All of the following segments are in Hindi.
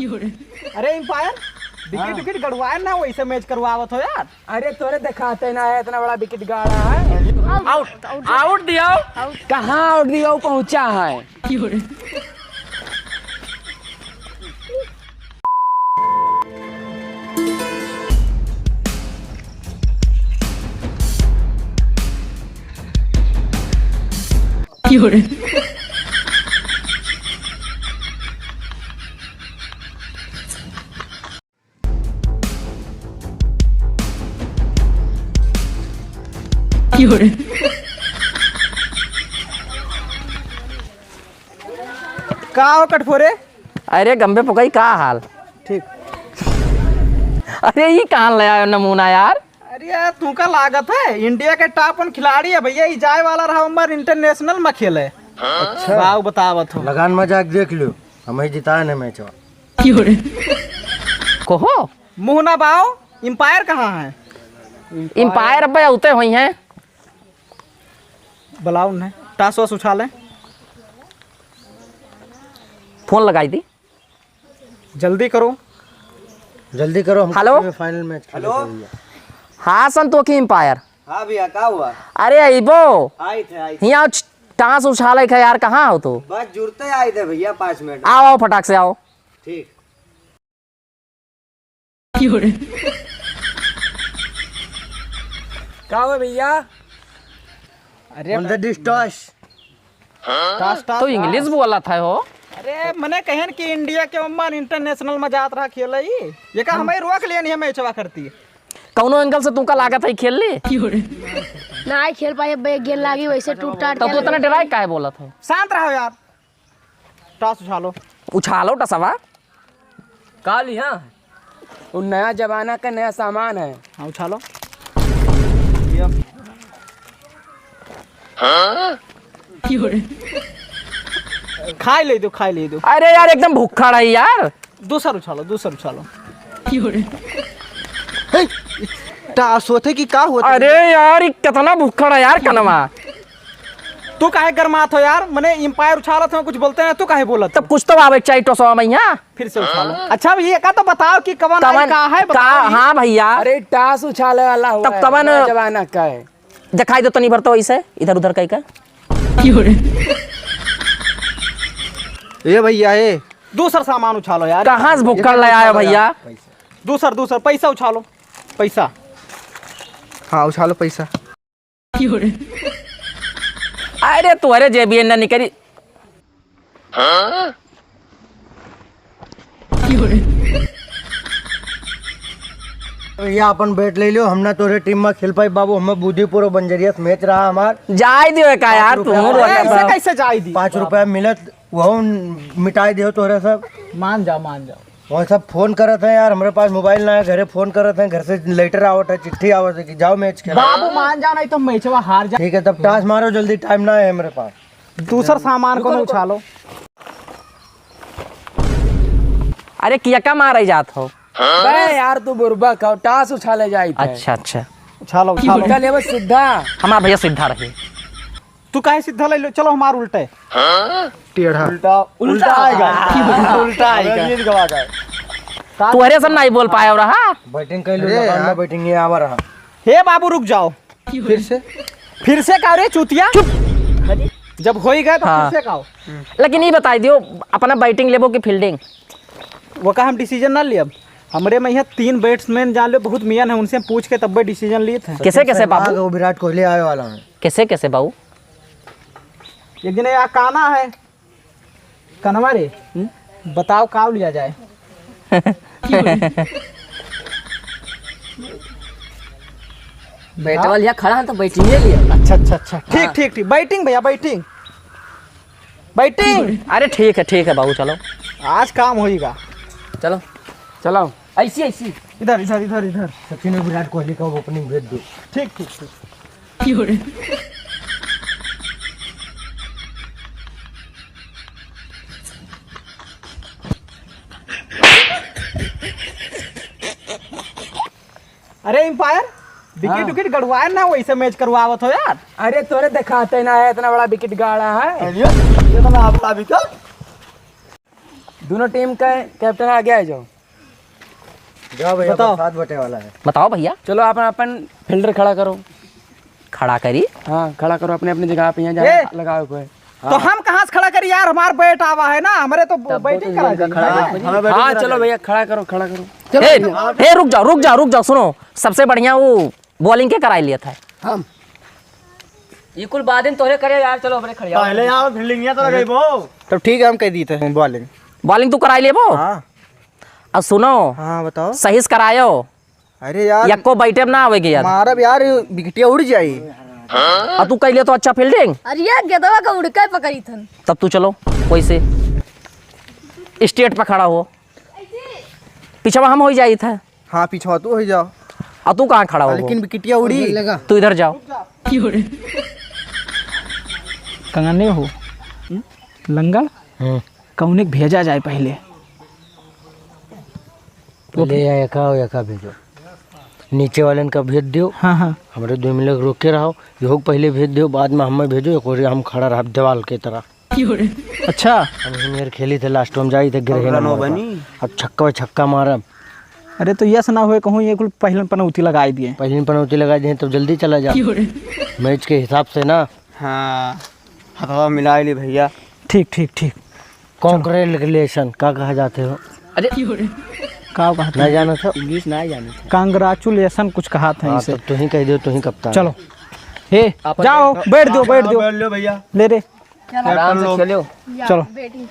अरे एम्पायर विकेट विकेट गड़वाए ना वैसे मैच करवावत हो यार। अरे तोरे दिखाते ना है इतना बड़ा विकेट गाड़ा है। आउट आउट दिया। कहाँ आउट दिया पहुंचा है। का हो कटफोरे? अरे गंबे पकई का हाल ठीक। अरे ये कहाँ ले आयो नमूना यार। अरे यार तू का लागत है इंडिया के टॉप वन खिलाड़ी है भैया। ये जाए वाला रहा हमारे इंटरनेशनल में खेले। अच्छा बाव बतावत हो। लगान मजाक देख लो हमें जिताया ना मैच। कहो मुँह ना बाव। एम्पायर कहाँ है? एम्पायर अब उते हुई हैं। बुलाओ ने टास वास उछाले। फोन लगाई दी जल्दी करो जल्दी करो हम हेलो फाइनल मैच। हेलो हाँ संतोखी एम्पायर। हाँ भैया का हुआ? अरे अबो आए थे यहाँ टाँस उछाले है यार। कहाँ हो तो? बस जुड़ते आए थे भैया 5 मिनट। आओ आओ फटाक से आओ। ठीक। क्या हुआ भैया? अरे ऑन द डिस्टॉस टास टास तो इंग्लिश बोला था हो। अरे मैंने कहन कि इंडिया के उम्र इंटरनेशनल में जात रहा खेल ये का हमें रोक लिया नहीं मैचवा करती। कौनो एंगल से तुमका लागत है खेल ली ना ही खेल पाए गेंद लागी वैसे टूट टाट तब तो इतना डराई काहे बोला था। शांत रहो यार। टास उछालो। उछालो टसवा। काल यहाँ वो नया जमाना का नया सामान है। हाँ उछालो। खाई ले दो खाई ले दो। अरे यार एकदम भूखा है यार। दूसरा उछालो दूसरा उछालो। टास होते कि का होता? अरे यार कितना भूखा है यार कनमा। तू काहे गरमात हो यार? मैंने एम्पायर उछाला था कुछ बोलते हैं तू काहे बोला? तब कुछ तो आवे चाहिए टसवा में यहाँ। फिर से उछालो। अच्छा भैया का तो बताओ कि कवन आई का है का। बताओ। हाँ भैया अरे टास उछाले वाला हुआ तब है, कवन नया जमाना का है। दिखाई दो तो नहीं भरता इसे इधर उधर कहीं का। ये भैया ये दूसरा सामान उछालो यार। कहाँ से भूखा ले आया भैया? दूसरा पैसा उछालो। पैसा हाँ उछालो पैसा। अरे तुम्हारे जेबी ना निकली। या अपन बैट ले लो हमना तोरे टीम में खेल पाई बाबू। हमें बुद्धिपुर बंजरिया मैच रहा हमार। जाय दियो का यार तुम। ऐसे कैसे जाई दी? 5 रुपया मिलत वो मिटाई दियो तोरे सब। मान जाओ मान जाओ। वहाँ सब फोन करत हैं यार हमारे पास मोबाइल ना है। घरे फोन करत हैं घर से लेटर आवत है चिट्ठी आवत है कि जाओ मैच खेलो। बाबू मान जाओ नहीं तो मैचवा हार जा। ठीक है तब टास मारो जल्दी टाइम ना है मेरे पास। दूसरा सामान को उछालो। अरे किया का मारे जात हो। बे यार तू बुरबक हो टास उछाले जाई थे। अच्छा अच्छा उछालो उछालो। उछाले वो सीधा। हमारा भैया सीधा रहे। तू काहे सीधा ले लो? चलो हमार उल्टे। टेढ़ा उल्टा आएगा। उल्टा आएगा। तुम्हारे सब नहीं बोल पाया रहा। बैटिंग कर लो लगान में बैटिंग ये आवा रहा। हे बाबू रुक जाओ। फिर से का रे चूतिया। जब हो ही गए तो हाँ। फिर से काओ। लेकिन ये बताई दियो अपना बैटिंग लेबो की फील्डिंग। वो का हम डिसीजन ना लिए। हमरे में यहाँ 3 बैट्समैन जान लो बहुत मियान है उनसे पूछ के तब डिसीजन लिए थे। कैसे कैसे बाबू? वो विराट कोहली आए वाला है। कैसे कैसे बाबू? एक दिन यहाँ काना है कनवा रे। बताओ काव लिया जाए। बैट वाला खड़ा है तो बैटिंग ले लिया। अच्छा अच्छा अच्छा ठीक ठीक ठीक। बैटिंग भैया बैटिंग बैटिंग। अरे ठीक है बाबू चलो आज काम होएगा। चलो चलो ऐसी ऐसी इधर इधर इधर इधर। सचिन और विराट कोहली का ओपनिंग भेज दो। ठीक ठीक ठीक। अरे एम्पायर विकेट विकेट गड़वाए ना वैसे मैच करवावत हो यार। अरे तोरे दिखाते ना है इतना बड़ा विकेट गाड़ा है। दोनों टीम का कैप्टन आगे आ जाओ। जाओ भैया, साथ बटे वाला है। बताओ भैया। चलो अपन अपन फील्डर खड़ा करो। खड़ा करी। हाँ खड़ा करो अपने अपनी जगह पे। यहाँ लगाओ कोई। तो हम कहाँ से खड़ा करी यार, हमार बैट आवा है ना, हमारे तो बैटिंग करा जाए। हाँ चलो भैया खड़ा करो खड़ा करो। ए रुक जाओ सुनो, सबसे बढ़िया वो बॉलिंग के कराई लिया था हम ये कुल बादिन तोहरे करे यार। चलो अपने खड़े पहले यहाँ फील्डिंग तो लगाई वो। तो ठीक है, हम कह दी थे बॉलिंग। बॉलिंग तू कराई ले वो। हाँ अब सुनो, हाँ बताओ। सही से करायो। अरे यार यक्को बैठे ना आवेगी यार। मारब यार, विकेटिया उड़ जाई। अब तू कह लिया तो अच्छा फील्डिंग। अरे यार गेदवा का उड़का पकड़ी थन। तब तू चलो कोई से स्टेट पर खड़ा हो। पीछे हम हो जाई था। हाँ पीछा तू हो जाओ। अब तू कहाँ खड़ा हो? लेकिन विकेटिया उड़ी। तू इधर जाओ। कंगने हो लंगड़ कौन भेजा जाए पहले। पहले यका भेजो, नीचे वाले का भेज दियो। हाँ हाँ हमारे 2 मिनट रोक के रहो, यो पहले भेज दियो, बाद में हमें भेजो। एक और हम खड़ा रहा दीवाल के तरह। अच्छा हम यार खेली थे लास्ट में, जाई थे गिर अब छक्का मारा। अरे तो यस ना हुए कहूँ, ये कुल पहले पनौती लगाई दिए। पहले पनौती लगा दिए तो जल्दी चला जा मैच के हिसाब से ना। हाँ हवा मिला ली भैया। ठीक ठीक ठीक। कांग्रेचुलेशन का कहा जाते हो? अरे का कहा नहीं जाना था, इंग्लिश नहीं जानी थी। कांग्रेचुलेशन कुछ कहा था इसे। तब तो ही कह दियो, तो ही कप्तान। चलो हे जाओ, बैठ दो भैया, ले रे आराम से खेलो। चलो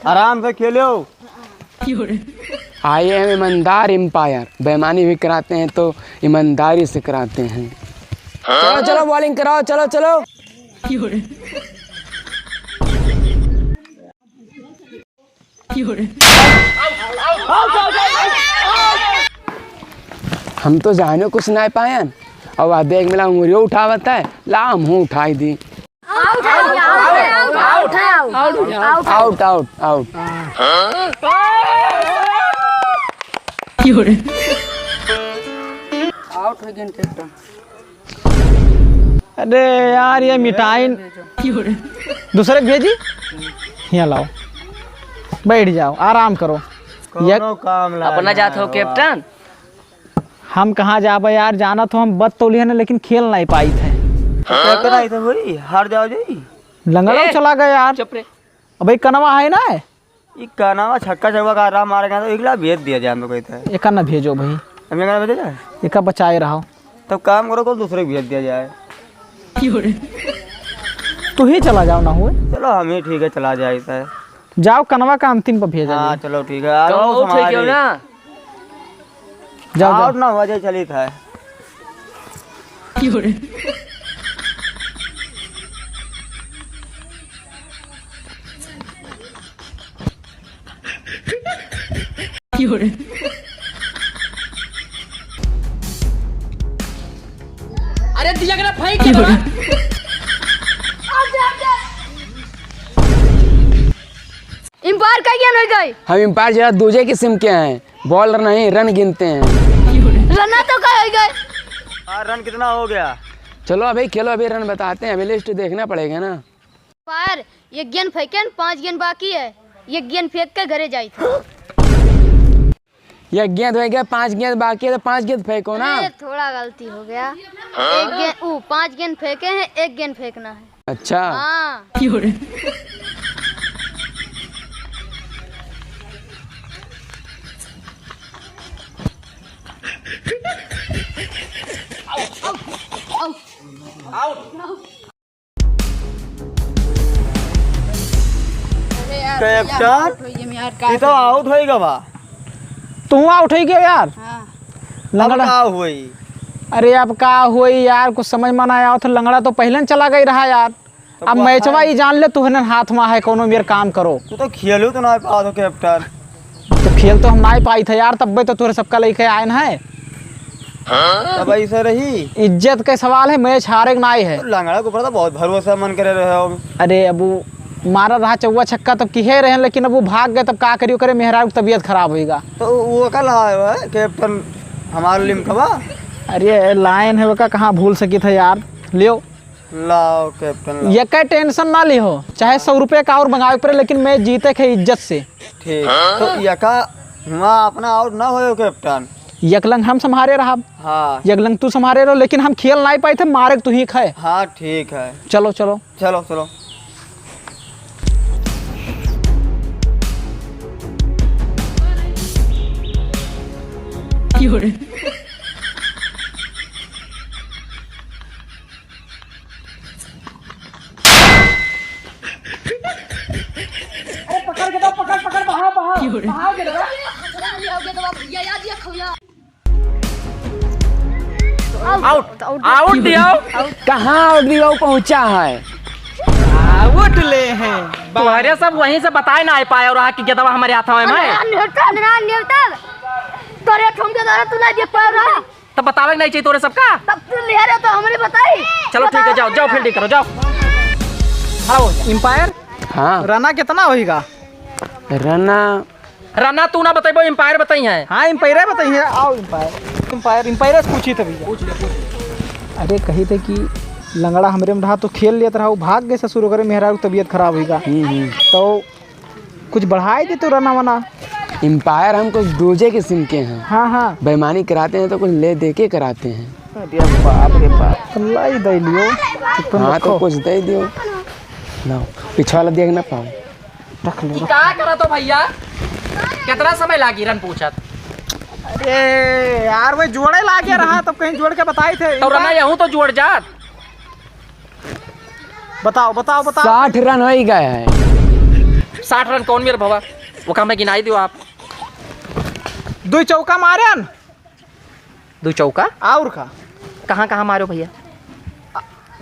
आराम से खेलो। आई एम ईमानदार एम्पायर। बेईमानी भी कराते हैं तो ईमानदारी से कराते हैं। चलो चलो बॉलिंग कराओ। चलो चलो हम तो जाने कुछ नहीं पाए। अब आ देख मिला उंगलियों उठावत है, ला मुँह उठाई दी। Out out out. अरे यार ये मिठाई दूसरे भेजी। यहाँ लाओ, बैठ जाओ, आराम करो। अपना जात हो कैप्टन। हम कहाँ जाबे यार, जाना तो हम बद तौलिया ने, लेकिन खेल नहीं पाई थे। कैप्टन आई था भाई, हार जाओ जी। लंगड़ा चला गया यार। चुप रे। अबे कनवा है ना, ये कहना छक्का का आराम मारेगा तो एक भेज दिया जाए। हम तो कहते हैं एक ना भेजो भाई, हम यहाँ भेजा जाए। एक बचाए रहो। तब काम करो, को दूसरे भेज दिया जाए। तू ही चला जाओ ना हुए। चलो हम ही ठीक है, चला जाए। जाओ कनवा का अंतिम पर भेजा। हाँ चलो ठीक है। ना जाओ आउट ना हो जाए, चली था। अरे दिया के ना भाई के दवा। एम्पायर का क्या नहीं गए? हम एम्पायर जरा दूसरे किस्म के हैं, बॉलर नहीं रन गिनते हैं। रना तो का गए? रन कितना हो गया? चलो अभी खेलो, अभी रन बताते हैं, अभी लिस्ट देखना पड़ेगा ना। एम्पायर ये गेंद फेंके, 5 गेंद बाकी है, ये गेंद फेंक के घरे जाई था। ये गेंद हो गया, 5 गेंद बाकी है तो 5 गेंद फेंको ना। अरे थोड़ा गलती हो गया। एक गेंद 5 गेंद फेंके हैं, 1 गेंद फेंकना है। अच्छा हाँ कैप्टन ये तो आउट होएगा बा। तू आउट हो गया यार। लंगड़ा हुई। अरे अब का हुई यार, कुछ समझ में ना आया तो लंगड़ा तो पहले चला गई रहा यार। अब मैचवा ही जान ले, तुहने हाथ में है कोनो मेरे काम करो। तू तो खेलो तो ना पा दो कैप्टन। तो खेल तो हम ना पाई थे यार, तब तो तुरे सबका लेके आए है। तब ऐसा रही, इज्जत के सवाल है, मैच हारे ना है। तो लंगड़ा के ऊपर तो बहुत भरोसा मन करे रहे हो। अरे अबू मारा रहा चौवा छक्का तब किहे रहे, लेकिन अब वो भाग गए, तब का करियो करे, मेहरा की तबीयत खराब होएगा। तो वो कल आया है कैप्टन हमारे लिम कबा। अरे लाइन है वो का कहाँ भूल सकी था यार। लियो लाओ कैप्टन लाओ। ये का टेंशन ना लिहो, चाहे 100 रुपये का और मंगावे पड़े, लेकिन मैच जीते के इज्जत से। ठीक तो यका वहाँ अपना आउट ना हो कैप्टन। यकलंग हम संभारे रहा, हाँ यकलंग तू संभारे रहो, लेकिन हम खेल नहीं पाए थे, मारे तू ही खाए। हाँ ठीक है। चलो चलो चलो चलो। आउट आउट दियो। कहाँ आउट दिया पहुँचा है? आउट ले हैं। तुम्हारे सब वहीं से बताए ना आ पाए और आके गेदवा हमारे हाथों में तोरे ठुमके द्वारा तू ना देख पा रहा, तब बतावे नहीं चाहिए तोरे सबका। तब तू ले रहे तो हमने बताई। चलो ठीक है, जाओ जाओ फील्डिंग करो जाओ। आओ एम्पायर, हाँ रना कितना होगा? रना रना तू ना बताइबो, एम्पायर बताई है। हाँ एम्पायर बताइए। आओ एम्पायर, एम्पायर से पूछी थे भैया। अरे कही थे कि लंगड़ा हमरे में रहा तो खेल लेता रहा, भाग गए ससुर वगैरह, मेहरा की तबीयत खराब होगा तो कुछ बढ़ाई दे तो रना वना। एम्पायर हम कुछ दूजे किस्म के हैं। हाँ हाँ बेईमानी कराते हैं तो कुछ ले दे के कराते हैं। अरे बाप रे बाप, अल्लाह ही दे लियो। हाँ तो कुछ दे दियो ना, पीछे वाला देख ना पाओ। रख लो। क्या करा तो भैया, कितना समय लागी रन पूछत? अरे यार वो जोड़े लागे रहा, तब कहीं जोड़ के बताए थे। तो रना यहूँ तो जोड़ जात। बताओ बताओ बताओ। 60 रन हो ही गए हैं। 60 रन कौन मेरे भवा, वो काम में गिनाई दियो आप। 2 चौका मारे न? 2 चौका और का कहाँ कहाँ मारो भैया?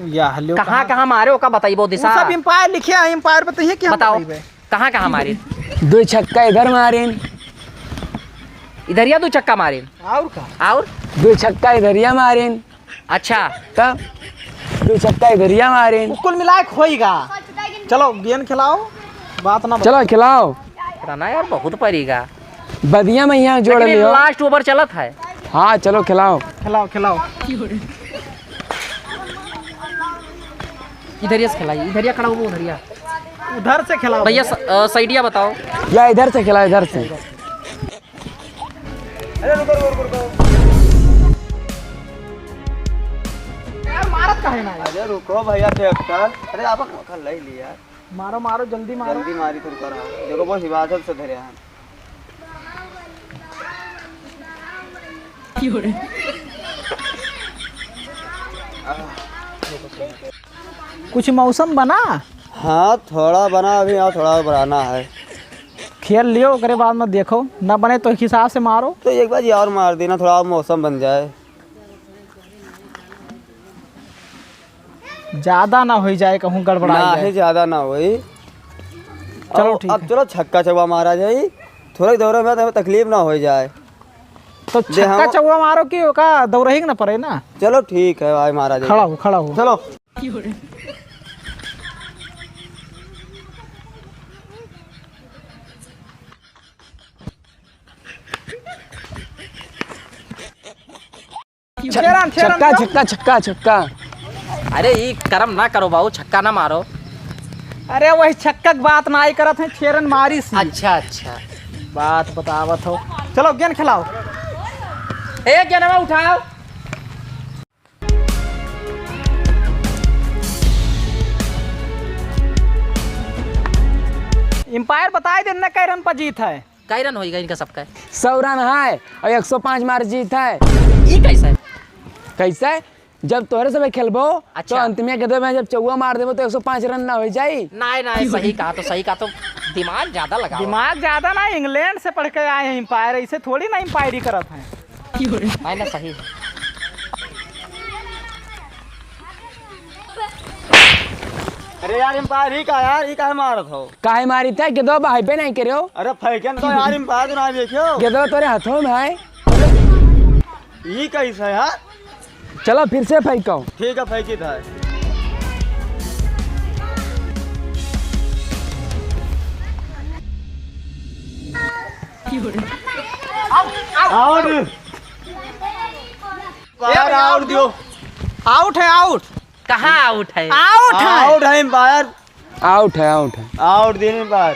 या हल्लो कहाँ कहाँ मारे का बताइबो दिशा। सब एम्पायर लिखे हैं, एम्पायर बताइए कि हम बताओ बताइबे। कहाँ कहाँ मारे? 2 छक्का इधर मारे, इधर या 2 चक्का मारे और का? और 2 छक्का इधरिया मारे। अच्छा तब 2 छक्का इधरिया मारे। कुल मिलाए होएगा। चलो गेंद खिलाओ, बात ना चलो खिलाओ। रना यार बहुत पड़ेगा, बदिया में यहाँ जोड़ लेकिन लियो। लास्ट ओवर चलत है। हाँ चलो खिलाओ। खिलाओ खिलाओ। इधरिया से खिलाई, इधरिया खड़ा हो, उधरिया उधर से खिलाओ भैया। साइडिया बताओ। या इधर से खिलाओ, इधर से। यार मारत काहे ना? अरे रुको भैया कैप्टन। अरे आप मौका ले लिया, मारो मारो जल्दी मारो। जल्दी मारी तुम करा। देखो बहुत हिफाजत से धरे हैं। कुछ मौसम बना? हाँ थोड़ा बना, अभी यहाँ थोड़ा बनाना है। खेल लियो, करे बाद में देखो, ना बने तो एक हिसाब से मारो। तो एक बार ये और मार देना, थोड़ा मौसम बन जाए। ज्यादा ना हो जाए, कहूँ गड़बड़ा ना जाए। ही ज्यादा ना होई। चलो अब- ठीक अब है। चलो छक्का चौका मारा जाए, थोड़े दौरे में तो तकलीफ ना हो जाए। तो छक्का चौका मारो कि ओका दौड़ही ना पड़े ना। चलो ठीक है भाई, मारा जाए। खड़ा हो खड़ा हो। चलो छेरन, छेरन, छक्का छक्का छक्का छक्का। अरे ये कर्म ना करो बाबू, छक्का ना मारो। अरे वही छक्का की बात ना आई करत है, छेरन मारी सी अच्छा अच्छा, बात बतावत हो। चलो गेंद खिलाओ। ए गेंदवा उठाओ। एम्पायर बताए देना कै रन पर जीत है। कई रन होएगा इनका सबका? 100 रन है और 105 मार जीत है। ये कैसा है? कैसे? जब तोहरे से खेलबो अच्छा। तो अंत में गदे में जब चौवा मार देबो तो 105 रन ना हो जाई। नहीं नहीं, सही कहा तो सही कहा, तो दिमाग ज्यादा लगा। दिमाग ज्यादा ना, इंग्लैंड से पढ़ के आए हैं एम्पायर, ऐसे थोड़ी ना एम्पायरी करत हैं। नहीं ना, सही। अरे यार एम्पायर ही का यार, ही का मारत हो? काहे मारी था गदो भाई पे नहीं करियो। अरे फैकन तो यार एम्पायर ना देखियो। गदो तोरे हाथों में है। ये कैसा है यार? चलो फिर से फेंको। ठीक है फेंकी था। आउट। यार आउट दियो। आउट है आउट। कहाँ आउट है? आउट है एम्पायर। आउट है आउट है। आउट दिन एम्पायर।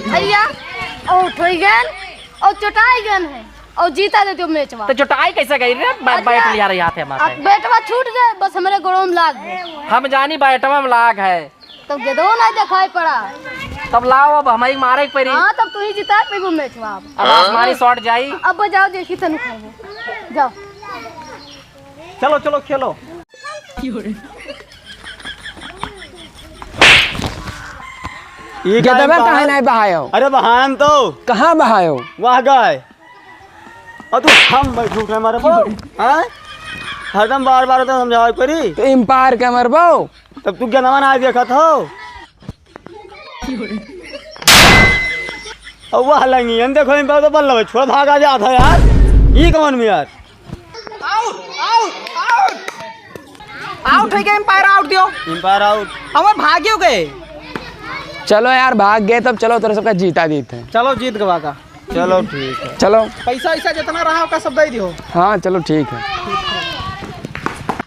भैया आउट हो गए और चटाई गए है और जीता देते हो मैचवा। तो चटाई कैसे गई रे? बैट लिया रही हाथ है अब हमारे। बैटवा छूट गए बस हमारे गोड़ों में लाग गए। हम जानी बैटवा में लाग है। तब गेदो ना दिखाई पड़ा। तब लाओ अब हमारी मारे के पड़ी। हाँ तब तू ही जीता पेबू मैचवा। अब आसमानी शॉट जाई। अब जाओ देखी तनु खाओ जाओ। चलो चलो खेलो। ये क्या क्या दबा एम्पायर? कहाँ नहीं बहायो? अरे बहान तो कहाँ बहायो? वह गए और तू हम झूठ है हमारे को। हाँ हरदम बार बार तो समझाओ परी। तो एम्पायर के मरबो। तब तू क्या नवा ना देखा था और वह लंगी हम देखो एम्पायर तो बल्ला छोड़ भागा जा था यार। ये कौन में यार? आउट है क्या एम्पायर? आउट दियो। Umpire out. हमारे भाग्य गए। चलो यार भाग गए तब चलो तेरे सबका जीता देते हैं। चलो जीत गवा का। चलो ठीक है। चलो पैसा ऐसा जितना रहा उसका सब दे दियो। हाँ चलो ठीक है।